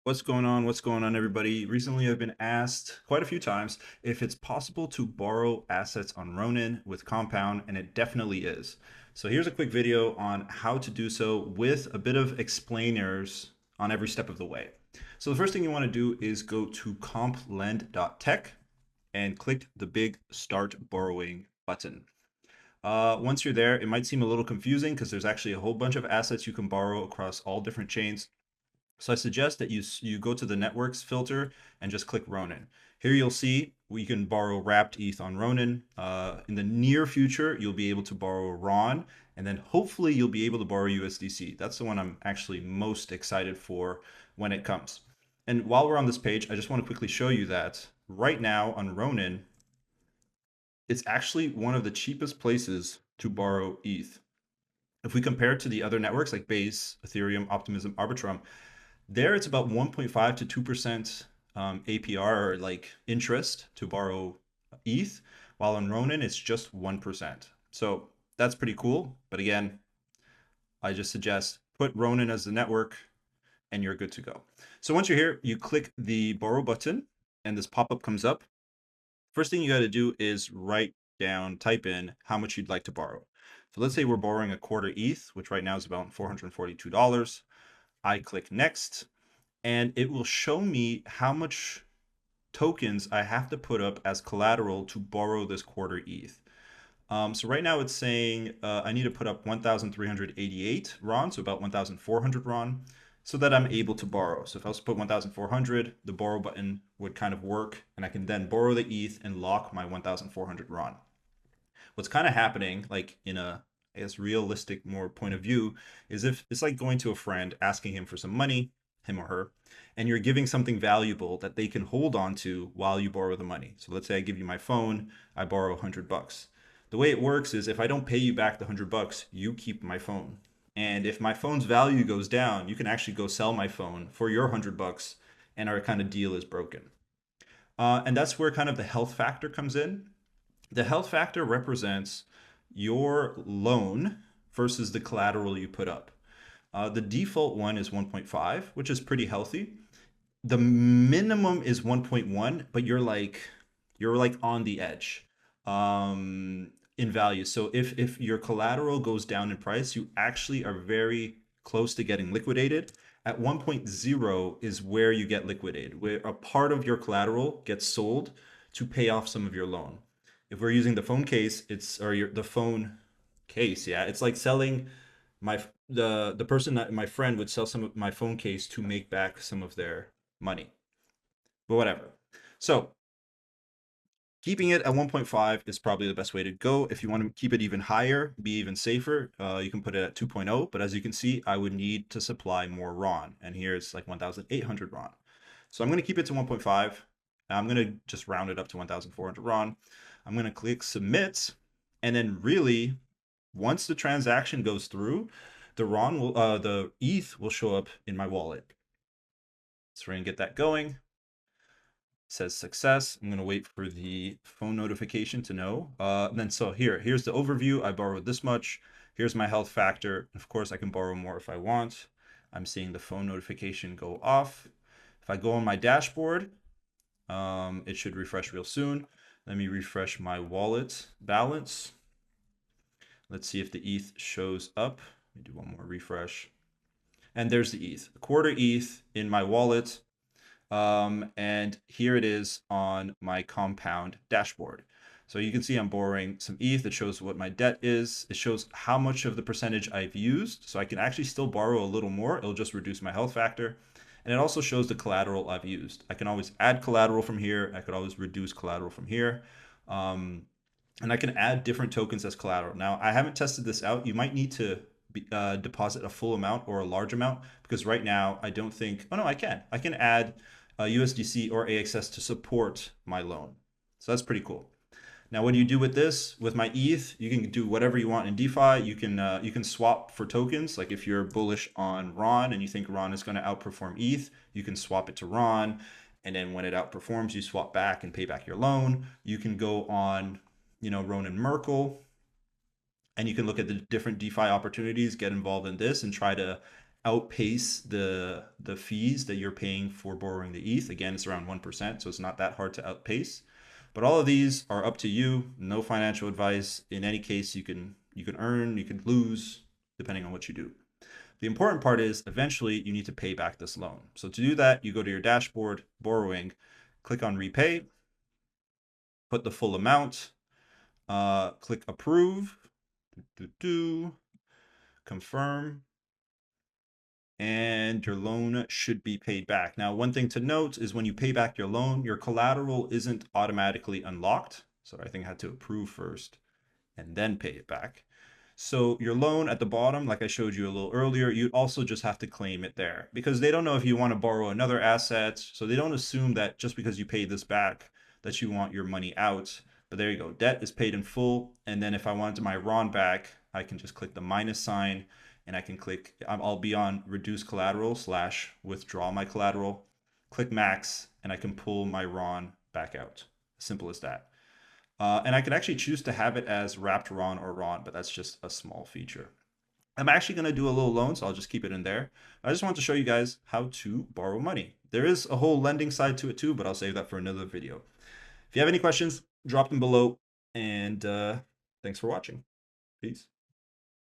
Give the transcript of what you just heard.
What's going on? What's going on, everybody? Recently, I've been asked quite a few times if it's possible to borrow assets on Ronin with Compound, and it definitely is. So here's a quick video on how to do so with a bit of explainers on every step of the way. So the first thing you want to do is go to CompLend.tech and click the big Start Borrowing button. Once you're there, it might seem a little confusing because there's actually a whole bunch of assets you can borrow across all different chains. So I suggest that you go to the networks filter and just click Ronin. Here you'll see we can borrow wrapped ETH on Ronin. In the near future, you'll be able to borrow RON, and then hopefully you'll be able to borrow USDC. That's the one I'm actually most excited for when it comes. And while we're on this page, I just want to quickly show you that right now on Ronin, it's actually one of the cheapest places to borrow ETH. If we compare it to the other networks like Base, Ethereum, Optimism, Arbitrum, there it's about 1.5 to 2% APR, or like interest to borrow ETH, while on Ronin it's just 1%. So that's pretty cool. But again, I just suggest put Ronin as the network and you're good to go. So once you're here, you click the borrow button and this pop-up comes up. First thing you got to do is type in how much you'd like to borrow. So let's say we're borrowing a quarter ETH, which right now is about $442. I click next, and it will show me how much tokens I have to put up as collateral to borrow this quarter ETH. So right now it's saying I need to put up 1,388 RON, so about 1,400 RON, so that I'm able to borrow. So if I was to put 1,400, the borrow button would kind of work, and I can then borrow the ETH and lock my 1,400 RON. What's kind of happening, like in a, I guess, realistic more point of view, is if it's like going to a friend, asking him for some money, him or her, and you're giving something valuable that they can hold on to while you borrow the money. So let's say I give you my phone, I borrow $100. The way it works is if I don't pay you back the $100, you keep my phone. And if my phone's value goes down, you can actually go sell my phone for your $100, and our kind of deal is broken. And that's where kind of the health factor comes in. The health factor represents your loan versus the collateral you put up. The default one is 1.5, which is pretty healthy. The minimum is 1.1, but you're like on the edge in value. So if your collateral goes down in price, you actually are very close to getting liquidated. At 1.0 is where you get liquidated, where a part of your collateral gets sold to pay off some of your loan. If we're using the phone case, the phone case, yeah, it's like selling the person that my friend would sell some of my phone case to make back some of their money. But whatever. So keeping it at 1.5 is probably the best way to go. If you want to keep it even higher, be even safer, you can put it at 2.0. But as you can see, I would need to supply more RON. And here it's like 1,800 RON. So I'm going to keep it to 1.5. I'm going to just round it up to 1,400 RON. I'm going to click submit. And then really, once the transaction goes through, the ETH will show up in my wallet. So we're going to get that going. It says success. I'm going to wait for the phone notification to know. So here's the overview. I borrowed this much. Here's my health factor. Of course, I can borrow more if I want. I'm seeing the phone notification go off. If I go on my dashboard, it should refresh real soon. Let me refresh my wallet balance. Let's see if the ETH shows up. Let me do one more refresh. And there's the ETH, a quarter ETH in my wallet. And here it is on my Compound dashboard. So you can see I'm borrowing some ETH. It shows what my debt is. It shows how much of the percentage I've used. So I can actually still borrow a little more. It'll just reduce my health factor. And it also shows the collateral I've used. I can always add collateral from here. I could always reduce collateral from here. And I can add different tokens as collateral. Now, I haven't tested this out. You might need to deposit a full amount or a large amount, because right now I don't think, oh no, I can. I can add USDC or AXS to support my loan. So that's pretty cool. Now, what do you do with this? With my ETH, you can do whatever you want in DeFi. You can swap for tokens. Like if you're bullish on RON and you think RON is going to outperform ETH, you can swap it to RON. And then when it outperforms, you swap back and pay back your loan. You can go on, Ronin Merkle, and you can look at the different DeFi opportunities, get involved in this, and try to outpace the fees that you're paying for borrowing the ETH. Again, it's around 1%, so it's not that hard to outpace. But all of these are up to you. No financial advice. In any case, you can earn, you can lose, depending on what you do. The important part is eventually you need to pay back this loan. So to do that, you go to your dashboard, borrowing, click on repay, put the full amount, click approve, confirm, and your loan should be paid back. Now, one thing to note is when you pay back your loan, your collateral isn't automatically unlocked. So I think I had to approve first and then pay it back. So your loan at the bottom, like I showed you a little earlier, you also just have to claim it there because they don't know if you want to borrow another asset. So they don't assume that just because you pay this back that you want your money out. But there you go. Debt is paid in full. And then if I wanted my RON back, I can just click the minus sign and I can click, I'll be on reduce collateral / withdraw my collateral, click max, and I can pull my RON back out. Simple as that. And I could actually choose to have it as wrapped RON or RON, but that's just a small feature. I'm actually going to do a little loan, so I'll just keep it in there. I just want to show you guys how to borrow money. There is a whole lending side to it too, but I'll save that for another video. If you have any questions, drop them below. And thanks for watching. Peace.